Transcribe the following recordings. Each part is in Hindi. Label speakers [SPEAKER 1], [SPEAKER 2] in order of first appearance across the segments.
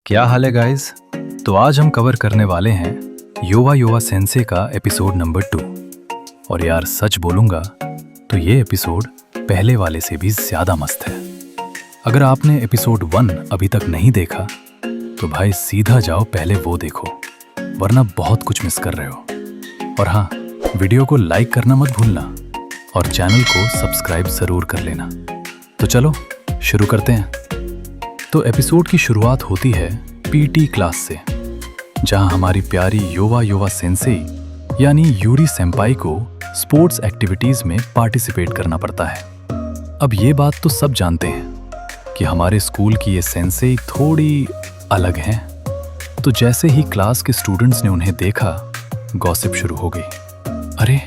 [SPEAKER 1] क्या हाल है गाइस। तो आज हम कवर करने वाले हैं योवा योवा सेंसे का एपिसोड नंबर 2। और यार सच बोलूंगा तो ये एपिसोड पहले वाले से भी ज्यादा मस्त है। अगर आपने एपिसोड 1 अभी तक नहीं देखा तो भाई सीधा जाओ पहले वो देखो, वरना बहुत कुछ मिस कर रहे हो। और हाँ, वीडियो को लाइक करना मत भूलना और चैनल को सब्सक्राइब जरूर कर लेना। तो चलो शुरू करते हैं। तो एपिसोड की शुरुआत होती है पीटी क्लास से, जहां हमारी प्यारी योवा योवा सेंसेई यानी यूरी सेंपाई को स्पोर्ट्स एक्टिविटीज में पार्टिसिपेट करना पड़ता है। अब ये बात तो सब जानते हैं कि हमारे स्कूल की ये सेंसेई थोड़ी अलग हैं। तो जैसे ही क्लास के स्टूडेंट्स ने उन्हें देखा, गॉसिप शुरू हो गई। अरे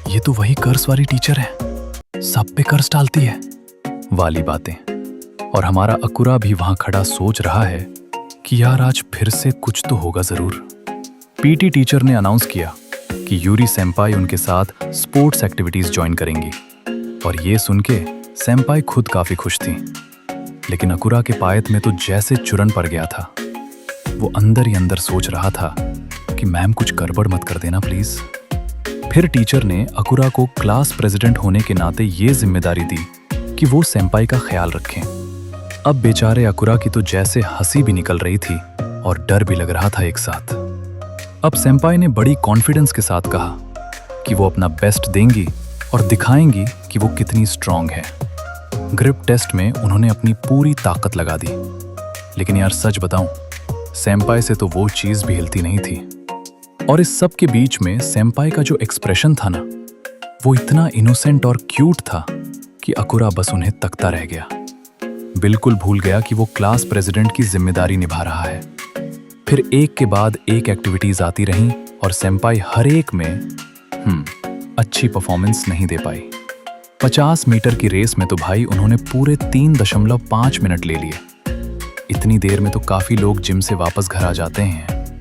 [SPEAKER 1] ये तो वही कर्स वाली टीचर है, सब पे कर्स डालती है वाली बातें। और हमारा अकुरा भी वहां खड़ा सोच रहा है कि यार आज फिर से कुछ तो होगा जरूर। पीटी टीचर ने अनाउंस किया कि यूरी सेंपाई उनके साथ स्पोर्ट्स एक्टिविटीज ज्वाइन करेंगी। और ये सुन के सेंपाई खुद काफी खुश थी, लेकिन अकुरा के पायत में तो जैसे चुरन पड़ गया था। वो अंदर ही अंदर सोच रहा था कि मैम कुछ गड़बड़ मत कर देना प्लीज। फिर टीचर ने अकुरा को क्लास प्रेसिडेंट होने के नाते ये जिम्मेदारी दी कि वो सेंपाई का ख्याल रखें। अब बेचारे अकुरा की तो जैसे हंसी भी निकल रही थी और डर भी लग रहा था एक साथ। अब सेंपाई ने बड़ी कॉन्फिडेंस के साथ कहा कि वो अपना बेस्ट देंगी और दिखाएंगी कि वो कितनी स्ट्रांग है। ग्रिप टेस्ट में उन्होंने अपनी पूरी ताकत लगा दी, लेकिन यार सच बताऊं, सेंपाई से तो वो चीज भी हिलती नहीं थी। और इस सब के बीच में सेंपाई का जो एक्सप्रेशन था ना, वो इतना इनोसेंट और क्यूट था कि अकुरा बस उन्हें तकता रह गया। बिल्कुल भूल गया कि वो क्लास प्रेसिडेंट की जिम्मेदारी निभा रहा है। फिर एक के बाद एक एक्टिविटीज आती रहीं और सेंपाई हर एक में अच्छी परफॉर्मेंस नहीं दे पाई। 50 मीटर की रेस में तो भाई उन्होंने पूरे 3.5 मिनट ले लिए। इतनी देर में तो काफी लोग जिम से वापस घर आ जाते हैं।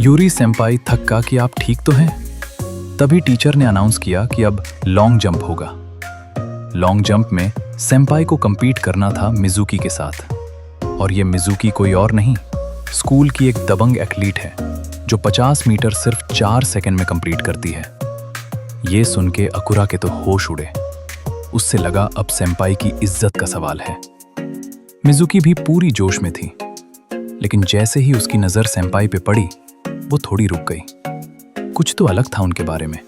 [SPEAKER 1] यूरी सेंपाई थक्का कि आप ठीक तो हैं। तभी टीचर ने अनाउंस किया कि अब लॉन्ग जंप होगा। लॉन्ग जंप में सेंपाई को compete करना था मिजुकी के साथ। और ये मिजुकी कोई और नहीं, स्कूल की एक दबंग एथलीट है जो 50 मीटर सिर्फ 4 सेकंड में कंप्लीट करती है। ये सुन के अकुरा के तो होश उड़े। उससे लगा अब सेंपाई की इज्जत का सवाल है। मिजुकी भी पूरी जोश में थी, लेकिन जैसे ही उसकी नजर सेंपाई पे पड़ी, वो थोड़ी रुक गई। कुछ तो अलग था उनके बारे में।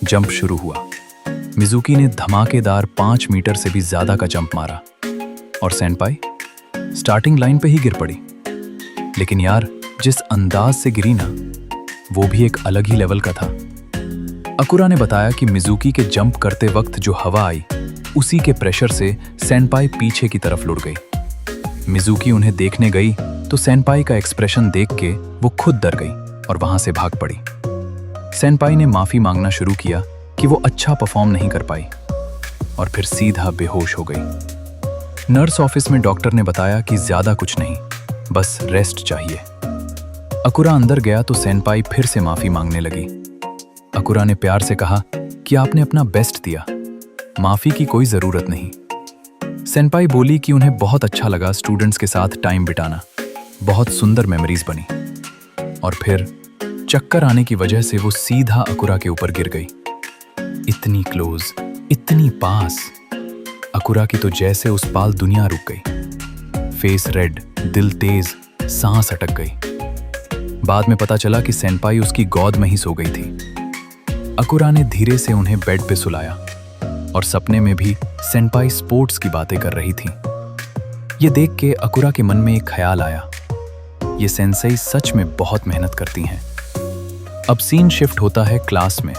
[SPEAKER 1] जंप शुरू हुआ। मिजुकी ने धमाकेदार 5 मीटर से भी ज्यादा का जंप मारा और सेंपाई स्टार्टिंग लाइन पे ही गिर पड़ी। लेकिन यार जिस अंदाज से गिरी ना, वो भी एक अलग ही लेवल का था। अकुरा ने बताया कि मिजुकी के जंप करते वक्त जो हवा आई, उसी के प्रेशर से सेंपाई पीछे की तरफ लुढ़ गई। मिजुकी उन्हें देखने गई तो सेंपाई का एक्सप्रेशन देख के वो खुद डर गई और वहां से भाग पड़ी। सेंपाई ने माफी मांगना शुरू किया कि वो अच्छा परफॉर्म नहीं कर पाई और फिर सीधा बेहोश हो गई। नर्स ऑफिस में डॉक्टर ने बताया कि ज्यादा कुछ नहीं, बस रेस्ट चाहिए। अकुरा अंदर गया तो सेंपाई फिर से माफी मांगने लगी। अकुरा ने प्यार से कहा कि आपने अपना बेस्ट दिया, माफी की कोई जरूरत नहीं। सेंपाई बोली कि उन्हें बहुत अच्छा लगा स्टूडेंट्स के साथ टाइम बिताना, बहुत सुंदर मेमोरीज बनी। और फिर चक्कर आने की वजह से वो सीधा अकुरा के ऊपर गिर गई। इतनी क्लोज, इतनी पास। अकुरा की तो जैसे उस पाल दुनिया रुक गई। फेस रेड, दिल तेज, सांस अटक गई। बाद में पता चला कि सेंपाई उसकी गोद में ही सो गई थी। अकुरा ने धीरे से उन्हें बेड पे सुलाया और सपने में भी सेंपाई स्पोर्ट्स की बातें कर रही थी। ये देख के अकुरा के मन में एक ख्याल आया, ये सेंसेई सच में बहुत मेहनत करती हैं। अब सीन शिफ्ट होता है क्लास में,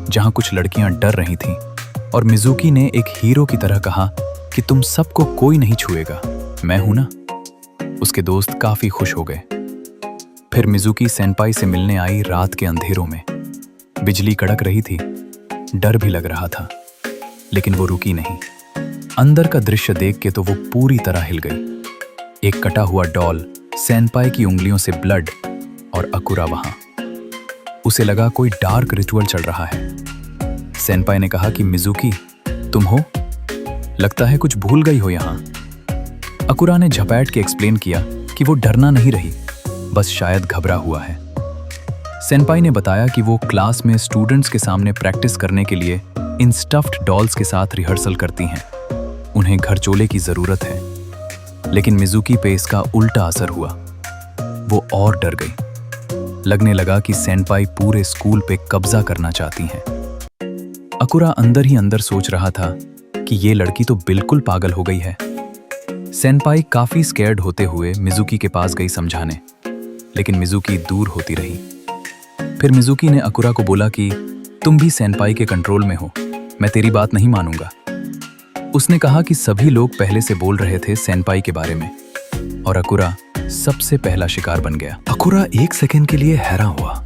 [SPEAKER 1] जहां कुछ लड़कियां डर रही थीं और मिजुकी ने एक हीरो की तरह कहा कि तुम सबको कोई नहीं छुएगा, मैं हूं ना। उसके दोस्त काफी खुश हो गए। फिर मिजुकी सेंपाई से मिलने आई रात के अंधेरों में। बिजली कड़क रही थी, डर भी लग रहा था, लेकिन वो रुकी नहीं। अंदर का दृश्य देख के तो वो पूरी तरह हिल गई। एक कटा हुआ डॉल, सेंपाई की उंगलियों से ब्लड और अकुरा वहां। उसे लगा कोई डार्क रिचुअल चल रहा है। सेंपाई ने कहा कि मिजुकी तुम हो, लगता है कुछ भूल गई हो यहाँ। अकुरा ने झपैट के एक्सप्लेन किया कि वो डरना नहीं रही, बस शायद घबरा हुआ है। सेनपाई ने बताया कि वो क्लास में स्टूडेंट्स के सामने प्रैक्टिस करने के लिए इन स्टफ्ड डॉल्स के साथ रिहर्सल करती हैं। उन्हें घरचोले की जरूरत है। लेकिन मिजुकी पे इसका उल्टा असर हुआ। वो और डर गई। लगने लगा कि सेनपाई पूरे स्कूल पे कब्जा करना चाहती हैं। अकुरा अंदर ही अंदर सोच रहा था कि ये लड़की तो बिल्कुल पागल हो गई है। सेनपाई काफी स्कैर्ड होते हुए मिजुकी के पास गई समझाने, लेकिन मिजुकी दूर होती रही। फिर मिजुकी ने अकुरा को बोला कि तुम भी सेनपाई के कंट्रोल में हो, मैं तेरी बात नहीं मानूंगा। उसने कहा कि सभी लोग पहले से बोल रहे थे सेनपाई के बारे में, और अकुरा सबसे पहला शिकार बन गया। अकुरा एक सेकंड के लिए हैरान हुआ।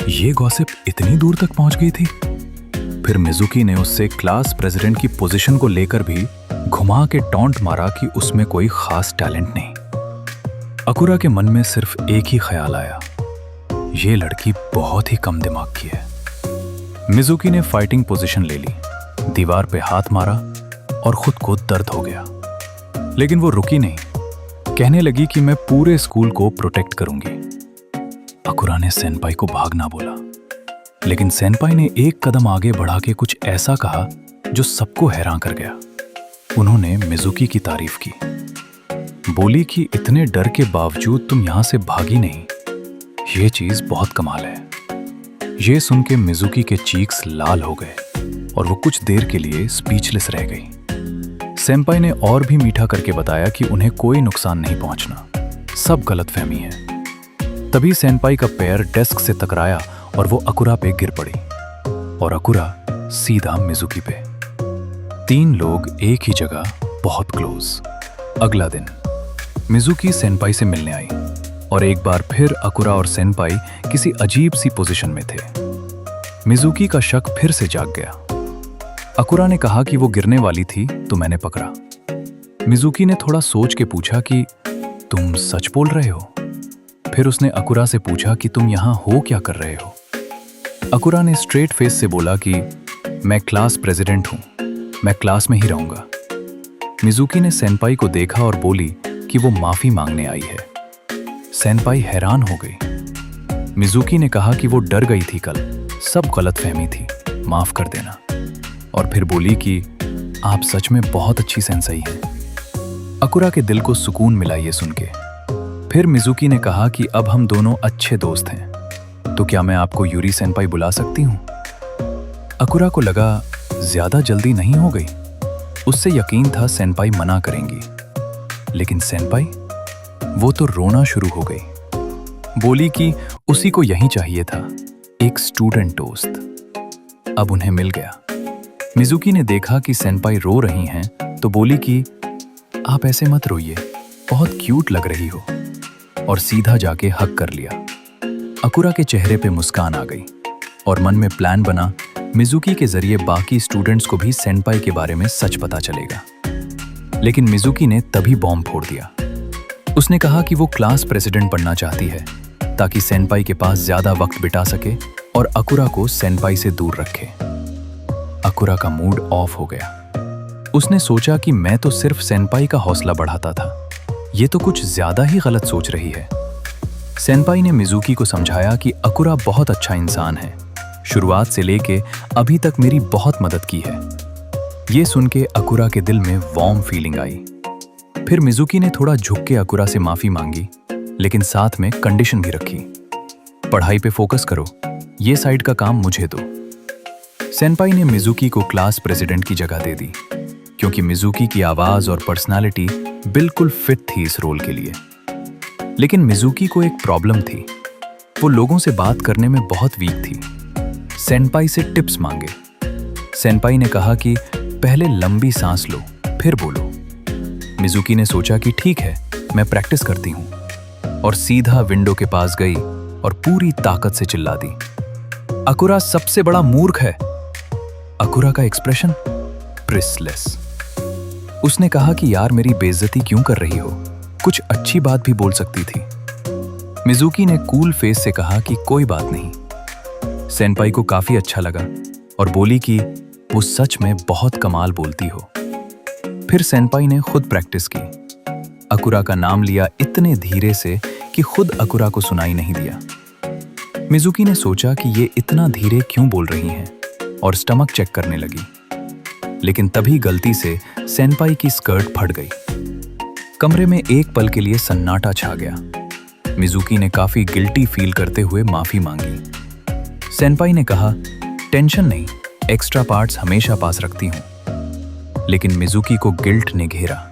[SPEAKER 1] ये गॉसिप इतनी दूर तक पहुंच गई थी। फिर मिजुकी ने उससे क्लास प्रेसिडेंट की पोजीशन को लेकर भी घुमा के टॉन्ट मारा कि उसमें कोई खास टैलेंट नहीं। अकुरा के मन में सिर्फ एक ही ख्याल आया, ये लड़की बहुत ही कम दिमाग की है। मिजुकी ने फाइटिंग पोजीशन ले ली, दीवार पे हाथ मारा और खुद को दर्द हो गया। लेकिन वो रुकी नहीं, कहने लगी कि मैं पूरे स्कूल को प्रोटेक्ट करूंगी। अकुरा ने सेनपाई को भागना बोला, लेकिन सेनपाई ने एक कदम आगे बढ़ा के कुछ ऐसा कहा जो सबको हैरान कर गया। उन्होंने मिजुकी की तारीफ की, बोली कि इतने डर के बावजूद तुम यहां से भागी नहीं, ये चीज बहुत कमाल है। ये सुन के मिजुकी के चीक्स लाल हो गए और वो कुछ देर के लिए स्पीचलेस रह गई। सेनपाई ने और भी मीठा करके बताया कि उन्हें कोई नुकसान नहीं पहुंचना, सब गलतफहमी है। तभी सेनपाई का पैर डेस्क से टकराया और वो अकुरा पे गिर पड़ी, और अकुरा सीधा मिजुकी पे। 3 लोग एक ही जगह, बहुत क्लोज। अगला दिन मिजुकी सेनपाई से मिलने आई, और एक बार फिर अकुरा और सेनपाई किसी अजीब सी पोजीशन में थे। मिजुकी का शक फिर से जाग गया। अकुरा ने कहा कि वो गिरने वाली थी तो मैंने पकड़ा। मिजुकी ने थोड़ा सोच के पूछा कि तुम सच बोल रहे हो? फिर उसने अकुरा से पूछा कि तुम यहां हो क्या कर रहे हो? अकुरा ने स्ट्रेट फेस से बोला कि मैं क्लास प्रेसिडेंट हूं, मैं क्लास में ही रहूंगा। मिजुकी ने सेनपाई को देखा और बोली कि वो माफी मांगने आई है। सेनपाई हैरान हो गई। मिजुकी ने कहा कि वो डर गई थी कल, सब गलतफहमी थी, माफ कर देना। और फिर बोली कि आप सच में बहुत अच्छी सेंसेई हैं। अकुरा के दिल को सुकून मिला ये सुन के। फिर मिजुकी ने कहा कि अब हम दोनों अच्छे दोस्त हैं, तो क्या मैं आपको यूरी सेनपाई बुला सकती हूं? अकुरा को लगा ज्यादा जल्दी नहीं हो गई। उससे यकीन था सेनपाई मना करेंगी, लेकिन सेनपाई, वो तो रोना शुरू हो गई। बोली कि उसी को यही चाहिए था, एक स्टूडेंट दोस्त। अब उन्हें मिल गया। मिजुकी ने देखा कि सेनपाई रो रही हैं, तो बोली कि आप ऐसे मत रोइए, बहुत क्यूट लग रही हो, और सीधा जाके हग कर लिया। अकुरा के चेहरे पे मुस्कान आ गई, और मन में प्लान बना मिजुकी के जरिए बाकी स्टूडेंट्स को भी सेनपाई के बारे में सच पता चलेगा। लेकिन मिजुकी ने तभी बॉम्ब फोड़ दिया। उसने कहा कि वो क्लास प्रेसिडेंट बनना चाहती है, ताकि सेनपाई के पास ज्यादा वक्त बिता सके और अकुरा को सेनपाई से दूर रखे। अकुरा का मूड ऑफ हो गया। उसने सोचा कि मैं तो सिर्फ सेनपाई का हौसला बढ़ाता था, ये तो कुछ ज्यादा ही गलत सोच रही है। सेनपाई ने मिजुकी को समझाया कि अकुरा बहुत अच्छा इंसान है, शुरुआत से लेके अभी तक मेरी बहुत मदद की है। ये सुन के अकुरा के दिल में वार्म फीलिंग आई। फिर मिजुकी ने थोड़ा झुक के अकुरा से माफी मांगी, लेकिन साथ में कंडीशन भी रखी, पढ़ाई पे फोकस करो, ये साइड का काम मुझे दो। सेनपाई ने मिजुकी को क्लास प्रेसिडेंट की जगह दे दी, क्योंकि मिजुकी की आवाज और पर्सनालिटी बिल्कुल फिट थी इस रोल के लिए। लेकिन मिजुकी को एक प्रॉब्लम थी, वो लोगों से बात करने में बहुत वीक थी। सेनपाई से टिप्स मांगे। सेनपाई ने कहा कि पहले लंबी सांस लो, फिर बोलो। मिजुकी ने सोचा कि ठीक है, मैं प्रैक्टिस करती हूं, और सीधा विंडो के पास गई और पूरी ताकत से चिल्ला दी, अकुरा सबसे बड़ा मूर्ख है। अकुरा का एक्सप्रेशन प्रिसलेस। उसने कहा कि यार मेरी बेइज्जती क्यों कर रही हो, कुछ अच्छी बात भी बोल सकती थी। मिजुकी ने कूल फेस से कहा कि कोई बात नहीं। सेनपाई को काफी अच्छा लगा और बोली कि वो सच में बहुत कमाल बोलती हो। फिर सेनपाई ने खुद प्रैक्टिस की। अकुरा का नाम लिया इतने धीरे से कि खुद अकुरा को सुनाई नहीं दिया। मिजुकी ने सोचा कि ये इतना धीरे क्यों बोल रही हैं और स्टमक चेक करने लगी। लेकिन तभी गलती से सेनपाई की स्कर्ट फट गई। कमरे में एक पल के लिए सन्नाटा छा गया। मिजुकी ने काफी गिल्टी फील करते हुए माफी मांगी। सेनपाई ने कहा, टेंशन नहीं, एक्स्ट्रा पार्ट्स हमेशा पास रखती हूं। लेकिन मिजुकी को गिल्ट ने घेरा।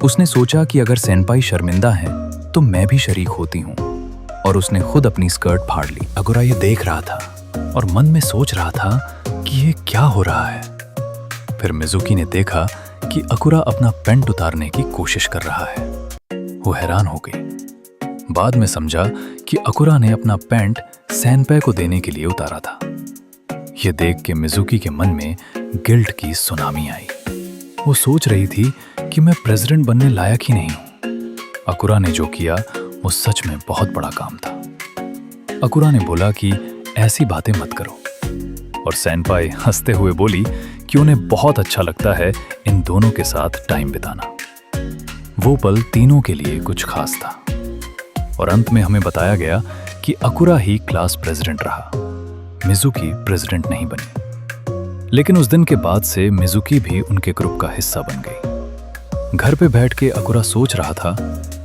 [SPEAKER 1] उसने सोचा कि अगर सेनपाई शर्मिंदा है तो मैं भी शरीक होती हूं, और उसने खुद अपनी स्कर्ट फाड़ ली। अकुरा ये देख रहा था और मन में सोच रहा था कि ये क्या हो रहा है। फिर मिजुकी ने देखा कि अकुरा अपना पैंट उतारने की कोशिश कर रहा है। वो हैरान हो गई। बाद में समझा कि अकुरा ने अपना पैंट सेनपाई को देने के लिए उतारा था। ये देख के मिजुकी के मन में गिल्ट की सुनामी आई। वो सोच रही थी कि मैं प्रेसिडेंट बनने लायक ही नहीं हूं। अकुरा ने जो किया वो सच में बहुत बड़ा काम था। अकुरा ने बोला कि ऐसी बातें मत करो, और सेनपाई हंसते हुए बोली कि उन्हें बहुत अच्छा लगता है इन दोनों के साथ टाइम बिताना। वो पल तीनों के लिए कुछ खास था, और अंत में हमें बताया गया कि अकुरा ही क्लास प्रेसिडेंट रहा, मिजुकी प्रेसिडेंट नहीं बनी। लेकिन उस दिन के बाद से मिजुकी भी उनके ग्रुप का हिस्सा बन गई। घर पे बैठ के अकुरा सोच रहा था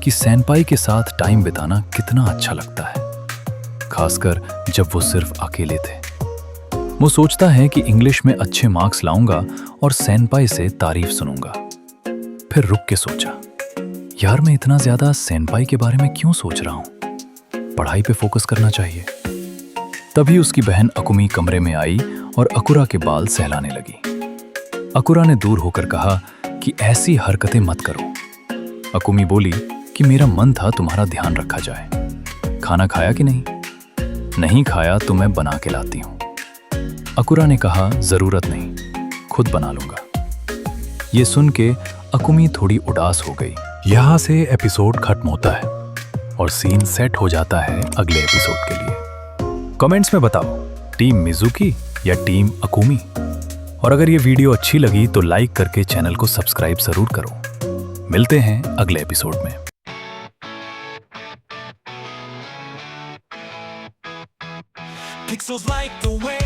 [SPEAKER 1] कि सेनपाई के साथ टाइम बिताना कितना अच्छा लगता है, खासकर जब वो सिर्फ अकेले थे। वो सोचता है कि इंग्लिश में अच्छे मार्क्स लाऊंगा और सेनपाई से तारीफ सुनूंगा। फिर रुक के सोचा, यार मैं इतना ज्यादा सेनपाई के बारे में क्यों सोच रहा हूं, पढ़ाई पे फोकस करना चाहिए। तभी उसकी बहन अकुमी कमरे में आई और अकुरा के बाल सहलाने लगी। अकुरा ने दूर होकर कहा कि ऐसी हरकतें मत करो। अकुमी बोली कि मेरा मन था तुम्हारा ध्यान रखा जाए। खाना खाया कि नहीं? नहीं खाया तो मैं बना के लाती हूं। अकुरा ने कहा, जरूरत नहीं, खुद बना लूंगा। ये सुन के अकुमी थोड़ी उदास हो गई। यहां से एपिसोड खत्म होता है और सीन सेट हो जाता है अगले एपिसोड के लिए। कमेंट्स में बताओ, टीम मिजुकी या टीम अकुमी? और अगर ये वीडियो अच्छी लगी तो लाइक करके चैनल को सब्सक्राइब जरूर करो। मिलते हैं अगले एपिसोड में।
[SPEAKER 2] Pixels like the way